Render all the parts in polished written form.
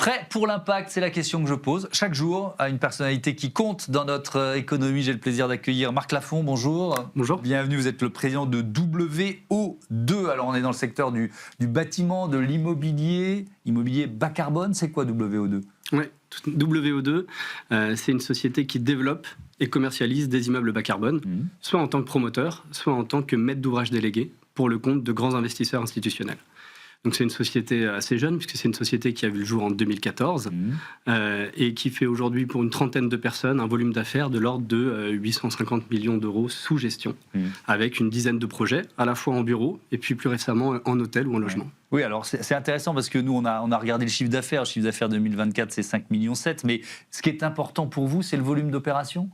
Prêt pour l'impact, c'est la question que je pose chaque jour à une personnalité qui compte dans notre économie. J'ai le plaisir d'accueillir Marc Lafont, bonjour. Bonjour. Bienvenue, vous êtes le président de WO2. Alors on est dans le secteur du bâtiment, de l'immobilier, immobilier bas carbone. C'est quoi WO2 ? Oui, WO2, c'est une société qui développe et commercialise des immeubles bas carbone, soit en tant que promoteur, soit en tant que maître d'ouvrage délégué pour le compte de grands investisseurs institutionnels. Donc c'est une société assez jeune, puisque c'est une société qui a vu le jour en 2014 et qui fait aujourd'hui pour une trentaine de personnes un volume d'affaires de l'ordre de 850 millions d'euros sous gestion, avec une dizaine de projets, à la fois en bureau et puis plus récemment en hôtel ou en logement. Oui, alors c'est intéressant parce que nous, on a regardé le chiffre d'affaires. Le chiffre d'affaires 2024, c'est 5,7 millions. Mais ce qui est important pour vous, c'est le volume d'opération ?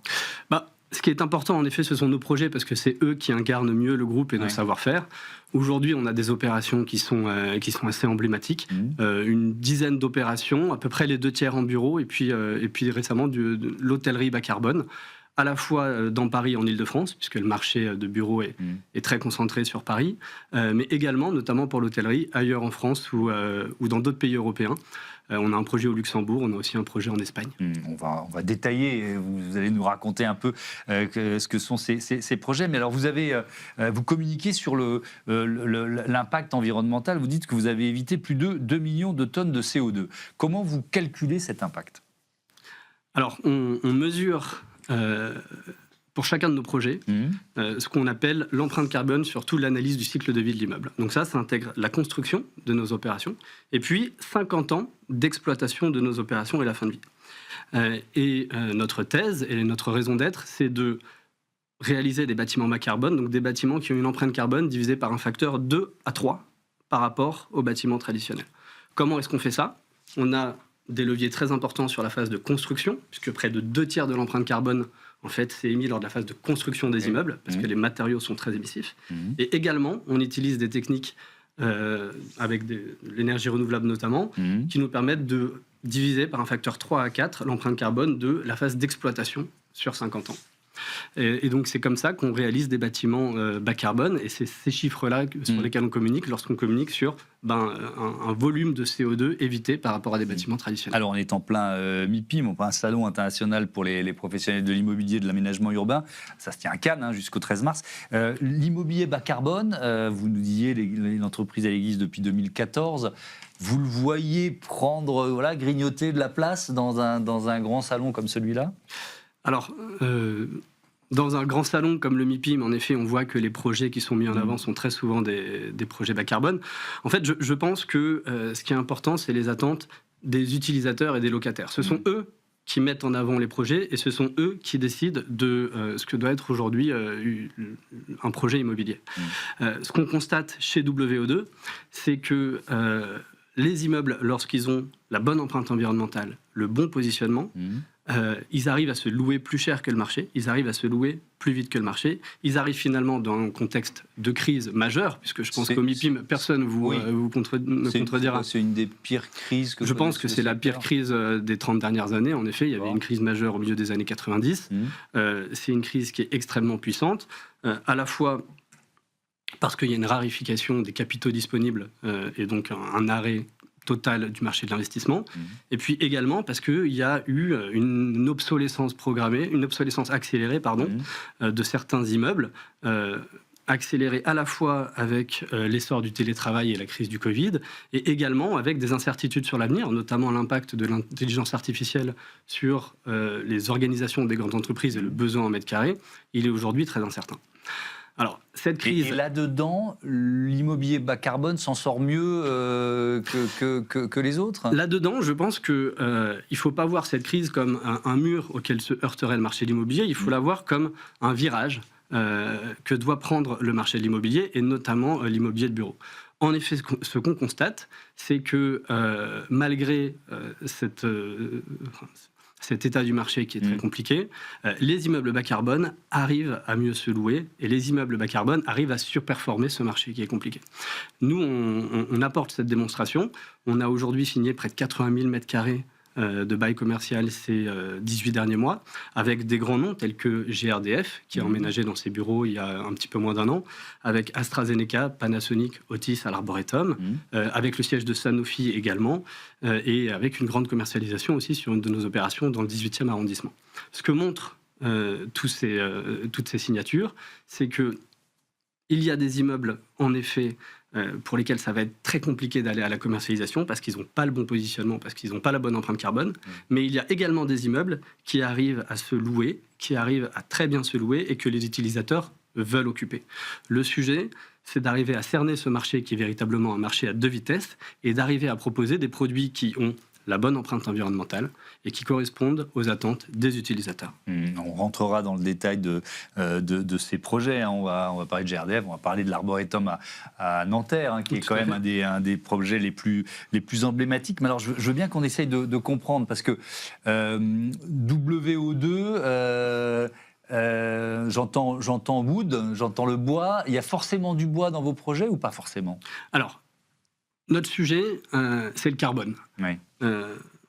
Ce qui est important, en effet, ce sont nos projets, parce que c'est eux qui incarnent mieux le groupe et notre savoir-faire. Aujourd'hui, on a des opérations qui sont assez emblématiques. Une dizaine d'opérations, à peu près les 2/3 en bureau, et puis récemment de l'hôtellerie bas carbone, à la fois dans Paris, en Ile-de-France, puisque le marché de bureaux est très concentré sur Paris, mais également, notamment pour l'hôtellerie, ailleurs en France ou dans d'autres pays européens. On a un projet au Luxembourg, on a aussi un projet en Espagne. On va détailler, vous allez nous raconter un peu ce que sont ces projets. Mais alors vous communiquez sur l'impact environnemental, vous dites que vous avez évité plus de 2 millions de tonnes de CO2. Comment vous calculez cet impact ? Alors, on mesure pour chacun de nos projets ce qu'on appelle l'empreinte carbone sur toute l'analyse du cycle de vie de l'immeuble. Donc ça intègre la construction de nos opérations et puis 50 ans d'exploitation de nos opérations et la fin de vie. Notre thèse et notre raison d'être, c'est de réaliser des bâtiments bas carbone, donc des bâtiments qui ont une empreinte carbone divisée par un facteur 2 à 3 par rapport aux bâtiments traditionnels. Comment est-ce qu'on fait ça ? On a des leviers très importants sur la phase de construction, puisque près de 2/3 de l'empreinte carbone, en fait, c'est émis lors de la phase de construction des immeubles, parce que les matériaux sont très émissifs. Et également, on utilise des techniques avec l'énergie renouvelable notamment, qui nous permettent de diviser par un facteur 3 à 4 l'empreinte carbone de la phase d'exploitation sur 50 ans. Et donc c'est comme ça qu'on réalise des bâtiments bas carbone, et c'est ces chiffres-là sur lesquels on communique lorsqu'on communique sur un volume de CO2 évité par rapport à des bâtiments traditionnels. Alors on est en plein MIPIM, un salon international pour les professionnels de l'immobilier et de l'aménagement urbain. Ça se tient à Cannes jusqu'au 13 mars. L'immobilier bas carbone, vous nous disiez, l'entreprise elle existe depuis 2014. Vous le voyez prendre, grignoter de la place dans un grand salon comme celui-là ? Alors, dans un grand salon comme le MIPIM, en effet, on voit que les projets qui sont mis en avant sont très souvent des projets bas carbone. En fait, je pense que ce qui est important, c'est les attentes des utilisateurs et des locataires. Ce sont eux qui mettent en avant les projets et ce sont eux qui décident de ce que doit être aujourd'hui un projet immobilier. Ce qu'on constate chez WO2, c'est que les immeubles, lorsqu'ils ont la bonne empreinte environnementale, le bon positionnement, ils arrivent à se louer plus cher que le marché, ils arrivent à se louer plus vite que le marché, ils arrivent finalement dans un contexte de crise majeure, puisque je pense qu'au MIPIM, personne ne vous contredira. C'est une des pires crises que je pense que c'est la pire crise des 30 dernières années. En effet, il y avait une crise majeure au milieu des années 90. C'est une crise qui est extrêmement puissante, à la fois parce qu'il y a une rarification des capitaux disponibles et donc un arrêt total du marché de l'investissement, et puis également parce qu'il y a eu une obsolescence programmée, une obsolescence accélérée, de certains immeubles, accélérée à la fois avec l'essor du télétravail et la crise du Covid, et également avec des incertitudes sur l'avenir, notamment l'impact de l'intelligence artificielle sur les organisations des grandes entreprises et le besoin en mètres carrés. Il est aujourd'hui très incertain. Alors, cette crise... Et là-dedans, l'immobilier bas carbone s'en sort mieux que les autres ? Là-dedans, je pense qu'il ne faut pas voir cette crise comme un mur auquel se heurterait le marché de l'immobilier, il faut la voir comme un virage que doit prendre le marché de l'immobilier, et notamment l'immobilier de bureau. En effet, ce qu'on constate, c'est que malgré cet état du marché qui est très compliqué, les immeubles bas carbone arrivent à mieux se louer et les immeubles bas carbone arrivent à surperformer ce marché qui est compliqué. Nous, on apporte cette démonstration. On a aujourd'hui signé près de 80 000 mètres carrés de bail commercial ces 18 derniers mois, avec des grands noms tels que GRDF, qui a emménagé dans ses bureaux il y a un petit peu moins d'un an, avec AstraZeneca, Panasonic, Otis à l'Arboretum, avec le siège de Sanofi également, et avec une grande commercialisation aussi sur une de nos opérations dans le 18e arrondissement. Ce que montrent toutes ces signatures, c'est que il y a des immeubles, en effet, pour lesquels ça va être très compliqué d'aller à la commercialisation parce qu'ils n'ont pas le bon positionnement, parce qu'ils n'ont pas la bonne empreinte carbone. Mais il y a également des immeubles qui arrivent à se louer, qui arrivent à très bien se louer et que les utilisateurs veulent occuper. Le sujet, c'est d'arriver à cerner ce marché qui est véritablement un marché à deux vitesses et d'arriver à proposer des produits qui ont la bonne empreinte environnementale et qui correspondent aux attentes des utilisateurs. On rentrera dans le détail de ces projets. On va parler de GRDF, on va parler de l'Arboretum à Nanterre, qui est quand même un des projets les plus emblématiques. Mais alors, je veux bien qu'on essaye de comprendre, parce que WO2... j'entends wood, j'entends le bois. Il y a forcément du bois dans vos projets ou pas forcément? Alors, notre sujet, c'est le carbone. Oui.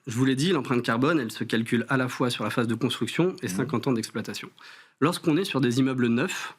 Je vous l'ai dit, l'empreinte carbone, elle se calcule à la fois sur la phase de construction et 50 ans d'exploitation. Lorsqu'on est sur des immeubles neufs,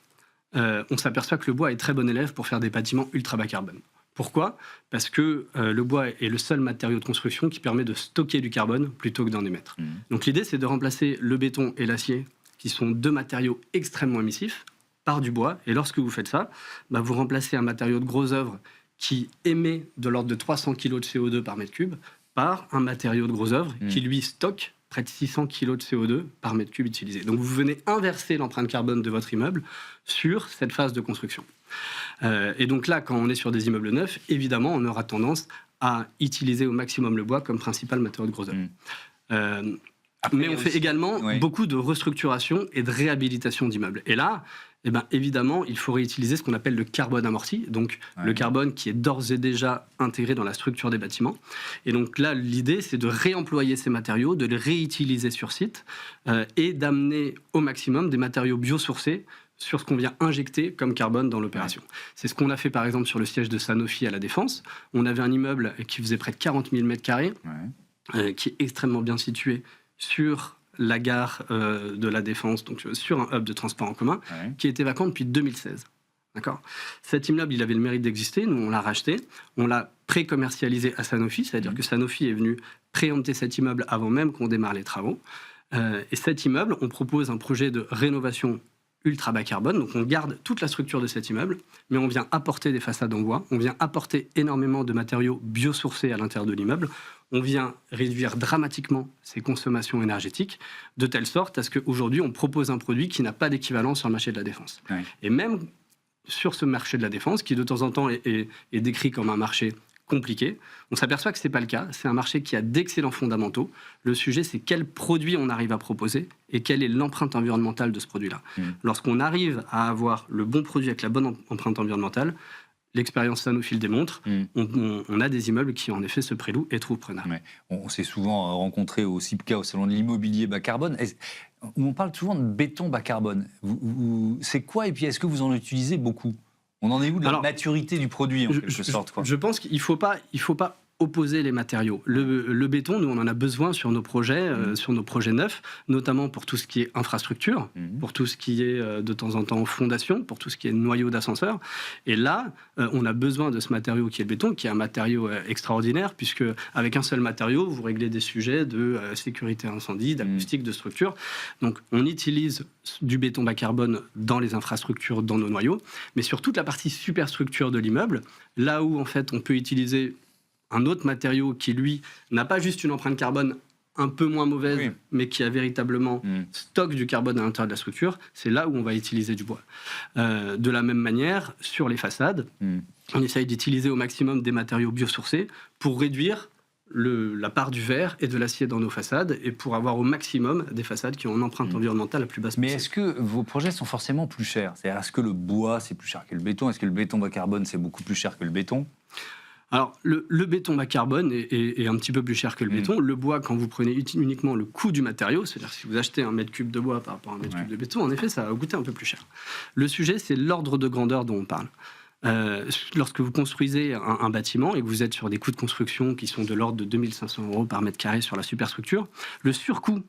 on s'aperçoit que le bois est très bon élève pour faire des bâtiments ultra bas carbone. Pourquoi ? Parce que le bois est le seul matériau de construction qui permet de stocker du carbone plutôt que d'en émettre. Donc l'idée, c'est de remplacer le béton et l'acier, qui sont deux matériaux extrêmement émissifs, par du bois. Et lorsque vous faites ça, vous remplacez un matériau de gros œuvre qui émet de l'ordre de 300 kg de CO2 par mètre cube par un matériau de gros œuvre qui, lui, stocke près de 600 kg de CO2 par mètre cube utilisé. Donc vous venez inverser l'empreinte carbone de votre immeuble sur cette phase de construction. Et donc là, quand on est sur des immeubles neufs, évidemment, on aura tendance à utiliser au maximum le bois comme principal matériau de gros œuvre. Mais on fait également beaucoup de restructuration et de réhabilitation d'immeubles. Et là, évidemment, il faut réutiliser ce qu'on appelle le carbone amorti, donc le carbone qui est d'ores et déjà intégré dans la structure des bâtiments. Et donc là, l'idée, c'est de réemployer ces matériaux, de les réutiliser sur site et d'amener au maximum des matériaux biosourcés sur ce qu'on vient injecter comme carbone dans l'opération. C'est ce qu'on a fait par exemple sur le siège de Sanofi à La Défense. On avait un immeuble qui faisait près de 40 000 m², qui est extrêmement bien situé sur la gare de La Défense, donc sur un hub de transport en commun, qui était vacant depuis 2016. D'accord ? Cet immeuble, il avait le mérite d'exister. Nous, on l'a racheté. On l'a pré-commercialisé à Sanofi, c'est-à-dire que Sanofi est venu préempter cet immeuble avant même qu'on démarre les travaux. Et cet immeuble, on propose un projet de rénovation ultra bas carbone. Donc on garde toute la structure de cet immeuble, mais on vient apporter des façades en bois, on vient apporter énormément de matériaux biosourcés à l'intérieur de l'immeuble, on vient réduire dramatiquement ses consommations énergétiques, de telle sorte à ce qu'aujourd'hui on propose un produit qui n'a pas d'équivalent sur le marché de la défense. Et même sur ce marché de la défense, qui de temps en temps est décrit comme un marché compliqué, on s'aperçoit que ce n'est pas le cas. C'est un marché qui a d'excellents fondamentaux. Le sujet, c'est quel produit on arrive à proposer et quelle est l'empreinte environnementale de ce produit-là. Lorsqu'on arrive à avoir le bon produit avec la bonne empreinte environnementale, l'expérience Sanofi le démontre, on a des immeubles qui en effet se prélouent et trouvent preneurs. On s'est souvent rencontré au CIPCA, au Salon de l'immobilier bas carbone. On parle souvent de béton bas carbone. C'est quoi, et puis est-ce que vous en utilisez beaucoup ? On en est où de la maturité du produit, en quelque sorte, quoi. Je pense qu'il ne faut pas opposer les matériaux. Le béton, nous, on en a besoin sur nos projets neufs, notamment pour tout ce qui est infrastructure, pour tout ce qui est de temps en temps fondation, pour tout ce qui est noyau d'ascenseur. Et là, on a besoin de ce matériau qui est le béton, qui est un matériau extraordinaire, puisque avec un seul matériau, vous réglez des sujets de sécurité incendie, d'acoustique, de structure. Donc, on utilise du béton bas carbone dans les infrastructures, dans nos noyaux, mais sur toute la partie superstructure de l'immeuble, là où en fait on peut utiliser un autre matériau qui, lui, n'a pas juste une empreinte carbone un peu moins mauvaise, mais qui a véritablement stock du carbone à l'intérieur de la structure, c'est là où on va utiliser du bois. De la même manière, sur les façades, on essaye d'utiliser au maximum des matériaux biosourcés pour réduire la part du verre et de l'acier dans nos façades et pour avoir au maximum des façades qui ont une empreinte environnementale la plus basse possible. Mais est-ce que vos projets sont forcément plus chers ? C'est-à-dire, est-ce que le bois, c'est plus cher que le béton ? Est-ce que le béton bas carbone, c'est beaucoup plus cher que le béton ? Alors, le béton bas carbone est un petit peu plus cher que le béton. Le bois, quand vous prenez uniquement le coût du matériau, c'est-à-dire si vous achetez un mètre cube de bois par rapport à un mètre cube de béton, en effet, ça va coûter un peu plus cher. Le sujet, c'est l'ordre de grandeur dont on parle. lorsque vous construisez un bâtiment et que vous êtes sur des coûts de construction qui sont de l'ordre de 2 500 € par mètre carré sur la superstructure, le surcoût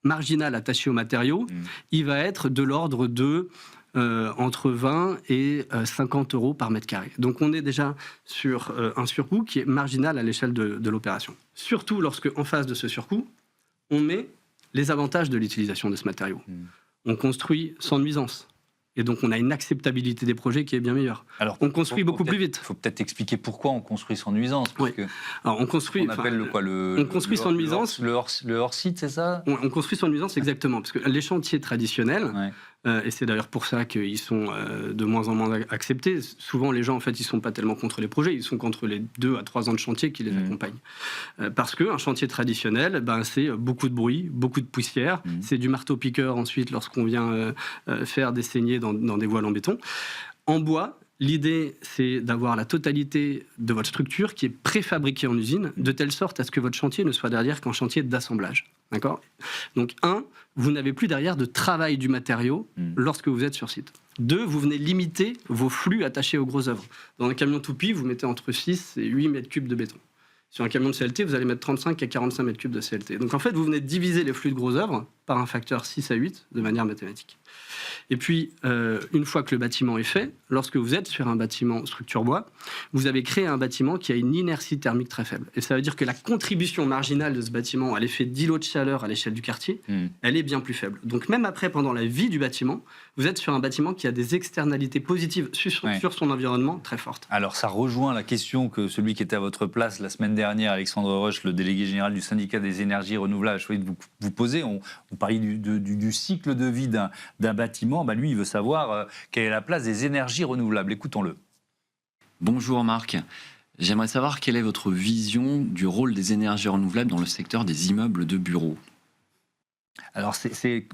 marginal attaché aux matériaux, il va être de l'ordre de entre 20 et 50 € par mètre carré. Donc on est déjà sur un surcoût qui est marginal à l'échelle de l'opération. Surtout lorsque, en face de ce surcoût, on met les avantages de l'utilisation de ce matériau. On construit sans nuisance. Et donc, on a une acceptabilité des projets qui est bien meilleure. Alors, on construit beaucoup plus vite. Il faut peut-être expliquer pourquoi on construit sans nuisance. Parce que alors, on construit. On appelle on construit sans nuisance. Le hors-site, c'est ça ? On construit sans nuisance, exactement. Parce que les chantiers traditionnels, et c'est d'ailleurs pour ça qu'ils sont de moins en moins acceptés. Souvent, les gens, en fait, ils ne sont pas tellement contre les projets, ils sont contre les 2 à 3 ans de chantier qui les accompagnent. Parce qu'un chantier traditionnel, c'est beaucoup de bruit, beaucoup de poussière, c'est du marteau-piqueur ensuite lorsqu'on vient faire des saignées dans des voiles en béton. En bois, l'idée, c'est d'avoir la totalité de votre structure qui est préfabriquée en usine, de telle sorte à ce que votre chantier ne soit derrière qu'un chantier d'assemblage. D'accord ? Donc, 1, vous n'avez plus derrière de travail du matériau lorsque vous êtes sur site. 2, vous venez limiter vos flux attachés aux grosses œuvres. Dans un camion toupie, vous mettez entre 6 et 8 mètres cubes de béton. Sur un camion de CLT, vous allez mettre 35 à 45 mètres cubes de CLT. Donc en fait, vous venez de diviser les flux de grosses œuvres par un facteur 6 à 8 de manière mathématique. Et puis, une fois que le bâtiment est fait, lorsque vous êtes sur un bâtiment structure bois, vous avez créé un bâtiment qui a une inertie thermique très faible. Et ça veut dire que la contribution marginale de ce bâtiment à l'effet d'îlot de chaleur à l'échelle du quartier, elle est bien plus faible. Donc même après, pendant la vie du bâtiment, vous êtes sur un bâtiment qui a des externalités positives sur son environnement très fortes. Alors ça rejoint la question que celui qui était à votre place la semaine dernière, Alexandre Roche, le délégué général du syndicat des énergies renouvelables, a choisi de vous poser. On parlait du cycle de vie d'un bâtiment. Lui, il veut savoir quelle est la place des énergies renouvelables. Écoutons-le. Bonjour Marc. J'aimerais savoir quelle est votre vision du rôle des énergies renouvelables dans le secteur des immeubles de bureaux. Alors, c'est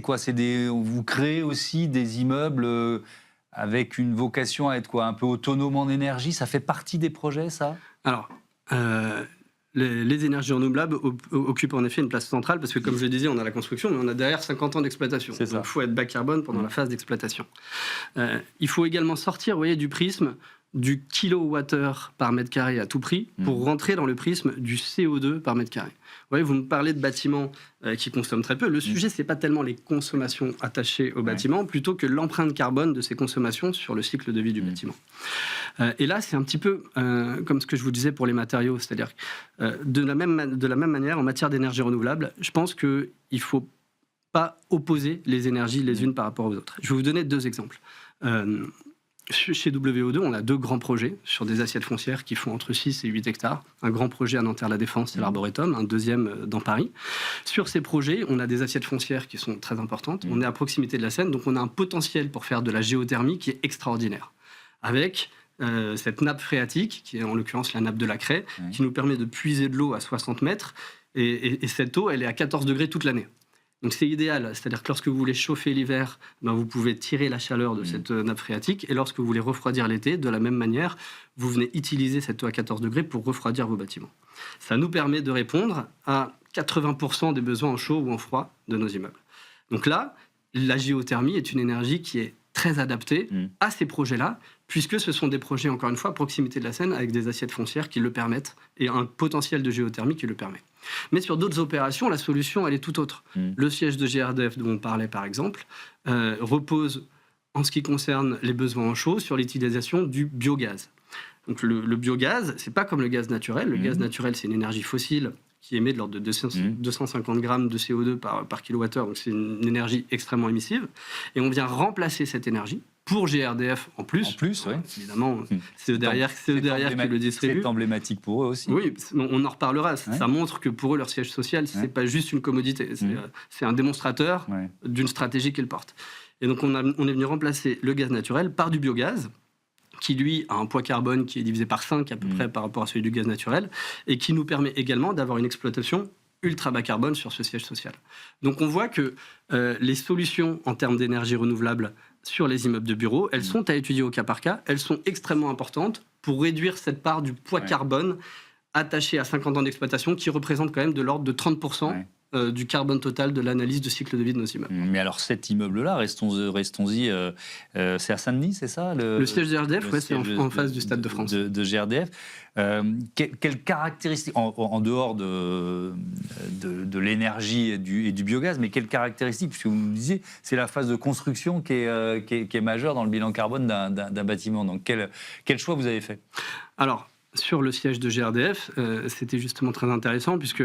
quoi ? Vous créez aussi des immeubles avec une vocation à être quoi ? Un peu autonome en énergie ? Ça fait partie des projets, ça ? Alors, les énergies renouvelables occupent en effet une place centrale parce que, comme je le disais, on a la construction, mais on a derrière 50 ans d'exploitation. Donc, il faut être bas carbone pendant la phase d'exploitation. Il faut également sortir, vous voyez, du prisme du kilowattheure par mètre carré à tout prix pour rentrer dans le prisme du CO2 par mètre carré. Vous voyez, vous me parlez de bâtiments qui consomment très peu. Le sujet, c'est pas tellement les consommations attachées au bâtiment, plutôt que l'empreinte carbone de ces consommations sur le cycle de vie du bâtiment. Et là, c'est un petit peu comme ce que je vous disais pour les matériaux, c'est-à-dire de la même manière, en matière d'énergie renouvelable, je pense qu'il ne faut pas opposer les énergies les unes par rapport aux autres. Je vais vous donner 2 exemples. Chez WO2, on a 2 grands projets sur des assiettes foncières qui font entre 6 et 8 hectares. Un grand projet à Nanterre-la-Défense, c'est l'Arboretum, un deuxième dans Paris. Sur ces projets, on a des assiettes foncières qui sont très importantes. On est à proximité de la Seine, donc on a un potentiel pour faire de la géothermie qui est extraordinaire. Avec cette nappe phréatique, qui est en l'occurrence la nappe de la Craie, qui nous permet de puiser de l'eau à 60 mètres. Et cette eau, elle est à 14 degrés toute l'année. Donc c'est idéal, c'est-à-dire que lorsque vous voulez chauffer l'hiver, vous pouvez tirer la chaleur de cette nappe phréatique, et lorsque vous voulez refroidir l'été, de la même manière, vous venez utiliser cette eau à 14 degrés pour refroidir vos bâtiments. Ça nous permet de répondre à 80% des besoins en chaud ou en froid de nos immeubles. Donc là, la géothermie est une énergie qui est très adaptée à ces projets-là, puisque ce sont des projets, encore une fois, à proximité de la Seine, avec des assiettes foncières qui le permettent, et un potentiel de géothermie qui le permet. Mais sur d'autres opérations, la solution, elle est tout autre. Le siège de GRDF dont on parlait, par exemple, repose, en ce qui concerne les besoins en chaud, sur l'utilisation du biogaz. Donc le biogaz, c'est pas comme le gaz naturel. Le gaz naturel, c'est une énergie fossile qui émet de l'ordre de 250 grammes de CO2 par kilowattheure, donc c'est une énergie extrêmement émissive. Et on vient remplacer cette énergie pour GRDF en plus. Oui. Évidemment, c'est eux derrière qui le distribuent. C'est emblématique pour eux aussi. Oui, on en reparlera. Ça montre que pour eux, leur siège social, c'est pas juste une commodité. C'est un démonstrateur d'une stratégie qu'ils portent. Et donc, on est venu remplacer le gaz naturel par du biogaz, qui lui a un poids carbone qui est divisé par 5 à peu près par rapport à celui du gaz naturel, et qui nous permet également d'avoir une exploitation ultra bas carbone sur ce siège social. Donc on voit que les solutions en termes d'énergie renouvelable sur les immeubles de bureaux, elles sont à étudier au cas par cas, elles sont extrêmement importantes pour réduire cette part du poids carbone attaché à 50 ans d'exploitation qui représente quand même de l'ordre de 30% du carbone total de l'analyse de cycle de vie de nos immeubles. Mais alors cet immeuble-là, restons-y, c'est à Saint-Denis, c'est ça le siège de GRDF, c'est en face du Stade de France. De GRDF. Quelles caractéristiques, en dehors de l'énergie et du biogaz, mais quelles caractéristiques, puisque vous nous disiez, c'est la phase de construction qui est majeure dans le bilan carbone d'un bâtiment. Donc quel choix vous avez fait? Alors, sur le siège de GRDF, c'était justement très intéressant, puisque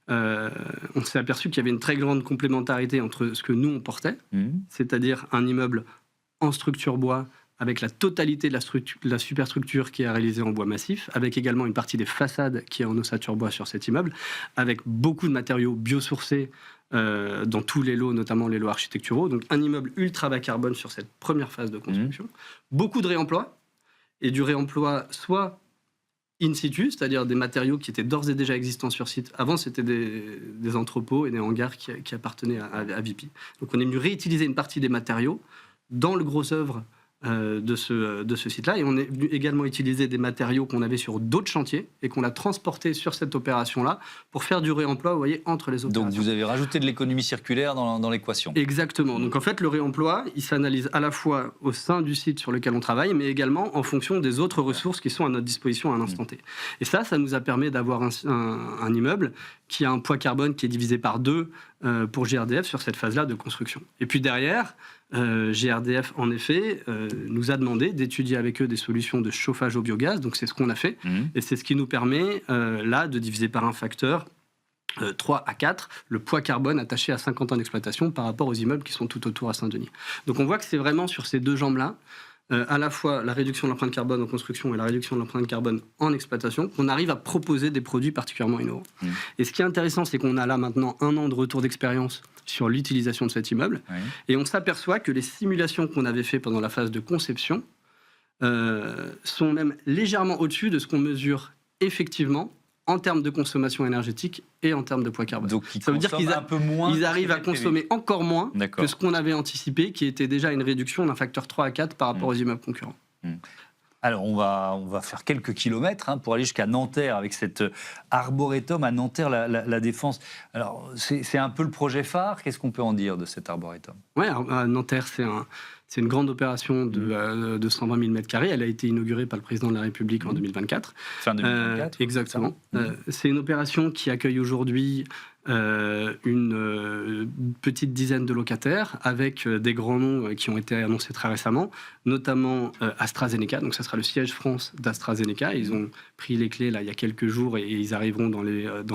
on s'est aperçu qu'il y avait une très grande complémentarité entre ce que nous, on portait, c'est-à-dire un immeuble en structure bois, avec la totalité de la superstructure qui est réalisée en bois massif, avec également une partie des façades qui est en ossature bois sur cet immeuble, avec beaucoup de matériaux biosourcés dans tous les lots, notamment les lots architecturaux. Donc un immeuble ultra bas carbone sur cette première phase de construction. Beaucoup de réemploi, et du réemploi soit in situ, c'est-à-dire des matériaux qui étaient d'ores et déjà existants sur site. Avant, c'était des entrepôts et des hangars qui appartenaient à Vipi. Donc on est venu réutiliser une partie des matériaux dans le gros œuvre de ce site-là. Et on est venu également utiliser des matériaux qu'on avait sur d'autres chantiers et qu'on a transportés sur cette opération-là pour faire du réemploi, vous voyez, entre les opérations. Donc vous avez rajouté de l'économie circulaire dans l'équation. Exactement. Donc en fait, le réemploi, il s'analyse à la fois au sein du site sur lequel on travaille, mais également en fonction des autres ressources qui sont à notre disposition à un instant T. Et ça nous a permis d'avoir un immeuble qui a un poids carbone qui est divisé par 2 pour GRDF sur cette phase-là de construction. Et puis derrière, GRDF, en effet, nous a demandé d'étudier avec eux des solutions de chauffage au biogaz. Donc c'est ce qu'on a fait. Et c'est ce qui nous permet, là, de diviser par un facteur 3 à 4 le poids carbone attaché à 50 ans d'exploitation par rapport aux immeubles qui sont tout autour à Saint-Denis. Donc on voit que c'est vraiment sur ces deux jambes-là, à la fois la réduction de l'empreinte carbone en construction et la réduction de l'empreinte carbone en exploitation, qu'on arrive à proposer des produits particulièrement innovants. Et ce qui est intéressant, c'est qu'on a là maintenant 1 an de retour d'expérience sur l'utilisation de cet immeuble, et on s'aperçoit que les simulations qu'on avait fait pendant la phase de conception sont même légèrement au-dessus de ce qu'on mesure effectivement en termes de consommation énergétique et en termes de poids carbone. Donc ça veut dire qu'ils arrivent à consommer encore moins que ce qu'on avait anticipé, qui était déjà une réduction d'un facteur 3 à 4 par rapport aux immeubles concurrents. Alors, on va faire quelques kilomètres pour aller jusqu'à Nanterre avec cet arboretum à Nanterre, la Défense. Alors, c'est un peu le projet phare. Qu'est-ce qu'on peut en dire de cet arboretum? Oui, à Nanterre, c'est une grande opération de 120 000 m². Elle a été inaugurée par le président de la République en 2024. Fin 2024. Exactement. C'est une opération qui accueille aujourd'hui une petite dizaine de locataires avec des grands noms qui ont été annoncés très récemment, notamment AstraZeneca. Donc ça sera le siège France d'AstraZeneca. Ils ont pris les clés là, il y a quelques jours et ils arriveront dans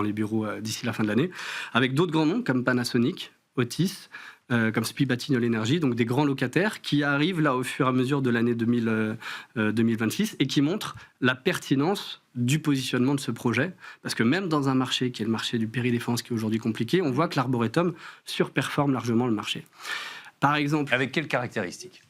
les bureaux d'ici la fin de l'année, avec d'autres grands noms comme Panasonic, Otis, comme SPI Batignolles Énergie, donc des grands locataires qui arrivent là au fur et à mesure de l'année 2026 et qui montrent la pertinence du positionnement de ce projet. Parce que même dans un marché qui est le marché du péri-défense, qui est aujourd'hui compliqué, on voit que l'arboretum surperforme largement le marché. Par exemple... Avec quelles caractéristiques?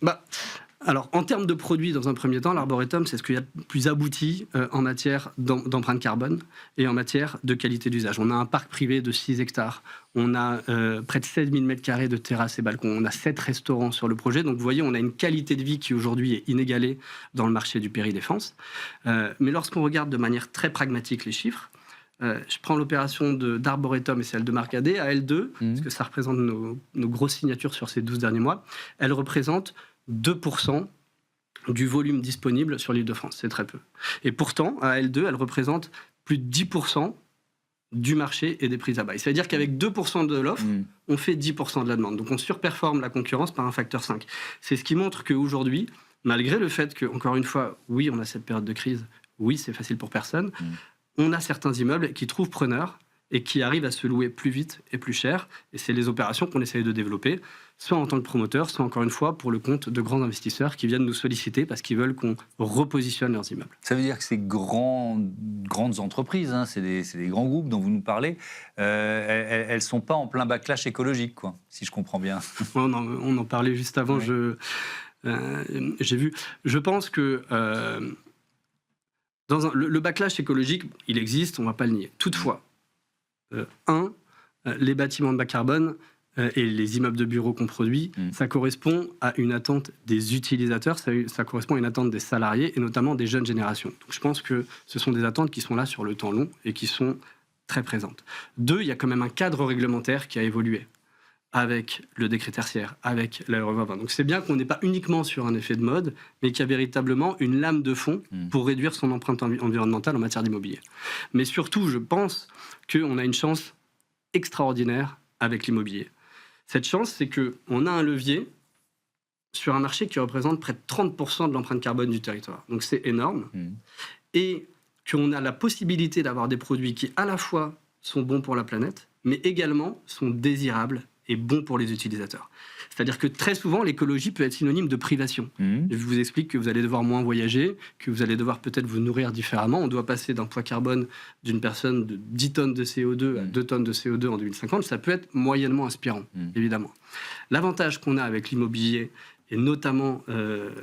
Alors, en termes de produits, dans un premier temps, l'arboretum, c'est ce qu'il y a de plus abouti en matière d'empreinte carbone et en matière de qualité d'usage. On a un parc privé de 6 hectares, on a près de 16 000 m² de terrasses et balcons, on a 7 restaurants sur le projet. Donc, vous voyez, on a une qualité de vie qui aujourd'hui est inégalée dans le marché du péri-défense. Mais lorsqu'on regarde de manière très pragmatique les chiffres, je prends l'opération d'Arboretum et celle de Marcadet, à L2, parce que ça représente nos grosses signatures sur ces 12 derniers mois, elle représente 2% du volume disponible sur l'Île-de-France. C'est très peu. Et pourtant, à L2, elle représente plus de 10% du marché et des prix à bail. C'est-à-dire qu'avec 2% de l'offre, on fait 10% de la demande. Donc on surperforme la concurrence par un facteur 5. C'est ce qui montre qu'aujourd'hui, malgré le fait que, encore une fois, oui, on a cette période de crise, oui, c'est facile pour personne, on a certains immeubles qui trouvent preneurs et qui arrivent à se louer plus vite et plus cher. Et c'est les opérations qu'on essaye de développer, soit en tant que promoteur, soit encore une fois pour le compte de grands investisseurs qui viennent nous solliciter parce qu'ils veulent qu'on repositionne leurs immeubles. Ça veut dire que ces grandes entreprises, c'est des grands groupes dont vous nous parlez, elles ne sont pas en plein backlash écologique, quoi, si je comprends bien. On en parlait juste avant, j'ai vu. Je pense que le backlash écologique, il existe, on ne va pas le nier. Toutefois, les bâtiments de bas carbone et les immeubles de bureaux qu'on produit, ça correspond à une attente des utilisateurs, ça correspond à une attente des salariés et notamment des jeunes générations. Donc je pense que ce sont des attentes qui sont là sur le temps long et qui sont très présente. 2, il y a quand même un cadre réglementaire qui a évolué avec le décret tertiaire, avec la loi 2020. Donc c'est bien qu'on n'est pas uniquement sur un effet de mode, mais qu'il y a véritablement une lame de fond pour réduire son empreinte environnementale en matière d'immobilier. Mais surtout, je pense qu'on a une chance extraordinaire avec l'immobilier. Cette chance, c'est qu'on a un levier sur un marché qui représente près de 30% de l'empreinte carbone du territoire. Donc c'est énorme. Et qu'on a la possibilité d'avoir des produits qui à la fois sont bons pour la planète, mais également sont désirables et bons pour les utilisateurs. C'est-à-dire que très souvent, l'écologie peut être synonyme de privation. Je vous explique que vous allez devoir moins voyager, que vous allez devoir peut-être vous nourrir différemment. On doit passer d'un poids carbone d'une personne de 10 tonnes de CO2 à 2 tonnes de CO2 en 2050. Ça peut être moyennement inspirant, évidemment. L'avantage qu'on a avec l'immobilier, et notamment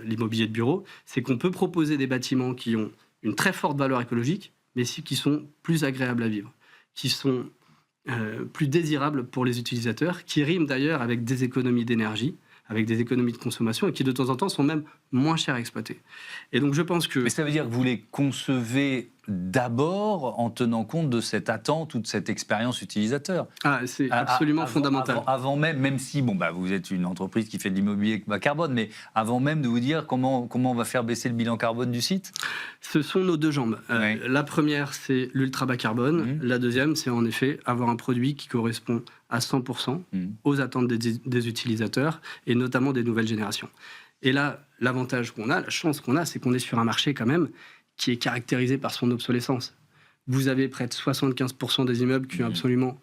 l'immobilier de bureau, c'est qu'on peut proposer des bâtiments qui ont une très forte valeur écologique, mais qui sont plus agréables à vivre, qui sont plus désirables pour les utilisateurs, qui riment d'ailleurs avec des économies d'énergie, avec des économies de consommation, et qui de temps en temps sont même moins chers à exploiter. Et donc je pense que... Mais ça veut dire que vous les concevez d'abord en tenant compte de cette attente ou de cette expérience utilisateur. Ah, c'est absolument fondamental. Avant même si vous êtes une entreprise qui fait de l'immobilier bas carbone, mais avant même de vous dire comment on va faire baisser le bilan carbone du site. Ce sont nos deux jambes. La première, c'est l'ultra bas carbone. La deuxième, c'est en effet avoir un produit qui correspond à 100% aux attentes des utilisateurs et notamment des nouvelles générations. Et là, l'avantage qu'on a, la chance qu'on a, c'est qu'on est sur un marché quand même qui est caractérisé par son obsolescence. Vous avez près de 75% des immeubles qui n'ont absolument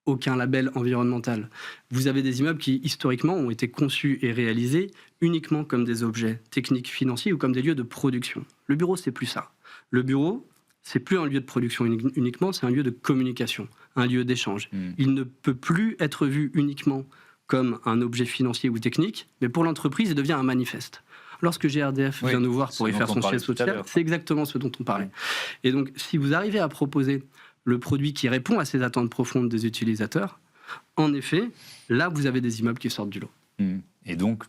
aucun label environnemental. Vous avez des immeubles qui, historiquement, ont été conçus et réalisés uniquement comme des objets techniques, financiers ou comme des lieux de production. Le bureau, c'est plus ça. Le bureau, c'est plus un lieu de production uniquement, c'est un lieu de communication, un lieu d'échange. Il ne peut plus être vu uniquement comme un objet financier ou technique, mais pour l'entreprise, il devient un manifeste. Lorsque GRDF vient nous voir pour y faire son siège social, c'est exactement ce dont on parlait. Et donc, si vous arrivez à proposer le produit qui répond à ces attentes profondes des utilisateurs, en effet, là, vous avez des immeubles qui sortent du lot. Et donc,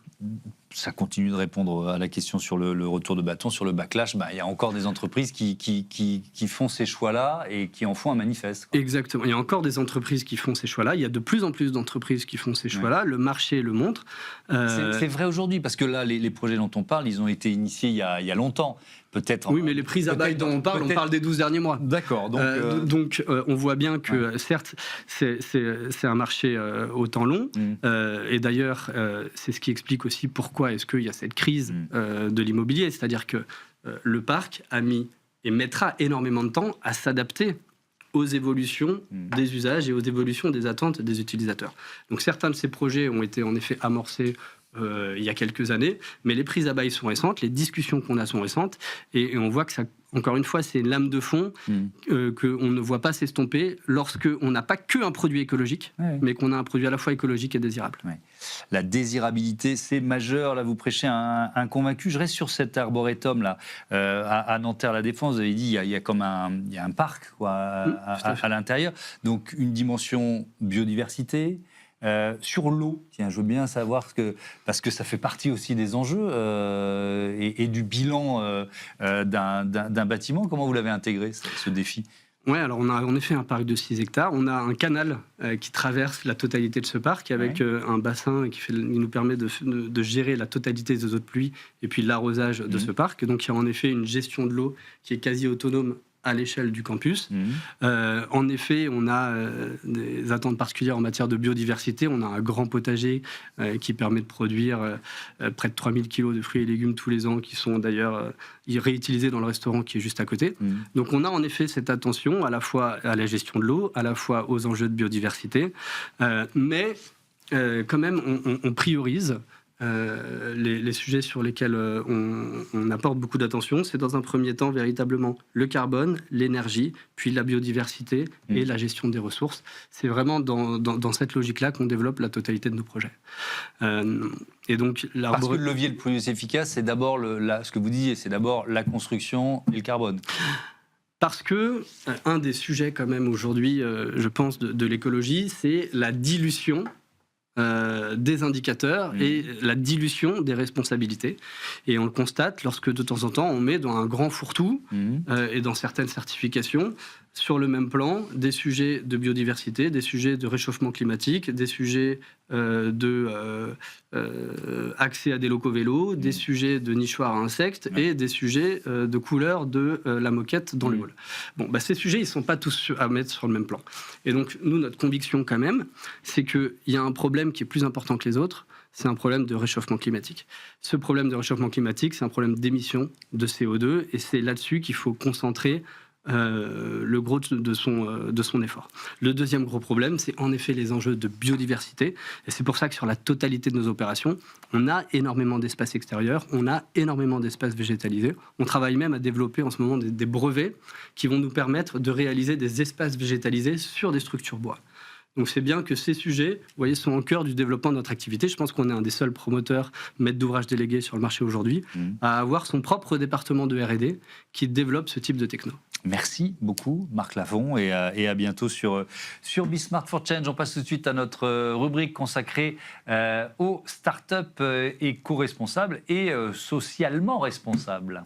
ça continue de répondre à la question sur le retour de bâton, sur le backlash. Il y a encore des entreprises qui font ces choix-là et qui en font un manifeste. Exactement. Il y a encore des entreprises qui font ces choix-là. Il y a de plus en plus d'entreprises qui font ces choix-là. Le marché le montre. C'est vrai aujourd'hui, parce que là, les projets dont on parle, ils ont été initiés il y a longtemps. Peut-être. Oui, mais les prises à bail dont on parle des 12 derniers mois. D'accord. Donc, on voit bien que, certes, c'est un marché au temps long. Et d'ailleurs, c'est ce qui explique aussi pourquoi est-ce qu'il y a cette crise de l'immobilier. C'est-à-dire que le parc a mis et mettra énormément de temps à s'adapter aux évolutions des usages et aux évolutions des attentes des utilisateurs. Donc, certains de ces projets ont été en effet amorcés il y a quelques années, mais les prises à bail sont récentes, les discussions qu'on a sont récentes, et on voit que ça, encore une fois, c'est une lame de fond qu'on ne voit pas s'estomper lorsqu'on n'a pas qu'un produit écologique, mais qu'on a un produit à la fois écologique et désirable. La désirabilité, c'est majeur. Là, vous prêchez un convaincu. Je reste sur cet arboretum là, à Nanterre-la-Défense. Vous avez dit il y a comme il y a un parc à l'intérieur, donc une dimension biodiversité. Sur l'eau, tiens, je veux bien savoir parce que ça fait partie aussi des enjeux et du bilan d'un bâtiment. Comment vous l'avez intégré, ce défi ? Oui, alors on a en effet un parc de 6 hectares. On a un canal qui traverse la totalité de ce parc avec un bassin qui nous permet de gérer la totalité des eaux de pluie et puis l'arrosage de ce parc. Donc il y a en effet une gestion de l'eau qui est quasi autonome à l'échelle du campus. En effet, on a des attentes particulières en matière de biodiversité. On a un grand potager qui permet de produire près de 3000 kilos de fruits et légumes tous les ans, qui sont d'ailleurs réutilisés dans le restaurant qui est juste à côté. Donc on a en effet cette attention à la fois à la gestion de l'eau, à la fois aux enjeux de biodiversité, mais quand même on priorise les sujets sur lesquels on apporte beaucoup d'attention. C'est dans un premier temps véritablement le carbone, l'énergie, puis la biodiversité et la gestion des ressources. C'est vraiment dans cette logique-là qu'on développe la totalité de nos projets. Et donc, parce que le levier le plus efficace, c'est d'abord ce que vous disiez, c'est d'abord la construction et le carbone. Parce que un des sujets quand même aujourd'hui, je pense, de l'écologie, c'est la dilution des indicateurs et la dilution des responsabilités. Et on le constate lorsque de temps en temps on met dans un grand fourre-tout et dans certaines certifications sur le même plan des sujets de biodiversité, des sujets de réchauffement climatique, des sujets accès à des locaux vélos, des sujets de nichoirs à insectes et des sujets de couleur de la moquette dans le hall. Bon, ces sujets, ils ne sont pas tous à mettre sur le même plan. Et donc, nous, notre conviction quand même, c'est qu'il y a un problème qui est plus important que les autres, c'est un problème de réchauffement climatique. Ce problème de réchauffement climatique, c'est un problème d'émission de CO2 et c'est là-dessus qu'il faut concentrer le gros de son effort. Le deuxième gros problème, c'est en effet les enjeux de biodiversité. Et c'est pour ça que sur la totalité de nos opérations, on a énormément d'espace extérieur, on a énormément d'espace végétalisé. On travaille même à développer en ce moment des brevets qui vont nous permettre de réaliser des espaces végétalisés sur des structures bois. Donc c'est bien que ces sujets, vous voyez, sont au cœur du développement de notre activité. Je pense qu'on est un des seuls promoteurs, maîtres d'ouvrage délégués sur le marché aujourd'hui, à avoir son propre département de R&D qui développe ce type de techno. Merci beaucoup, Marc Lafont, et à bientôt sur Be-Smart for Change. On passe tout de suite à notre rubrique consacrée aux startups éco-responsables et socialement responsables.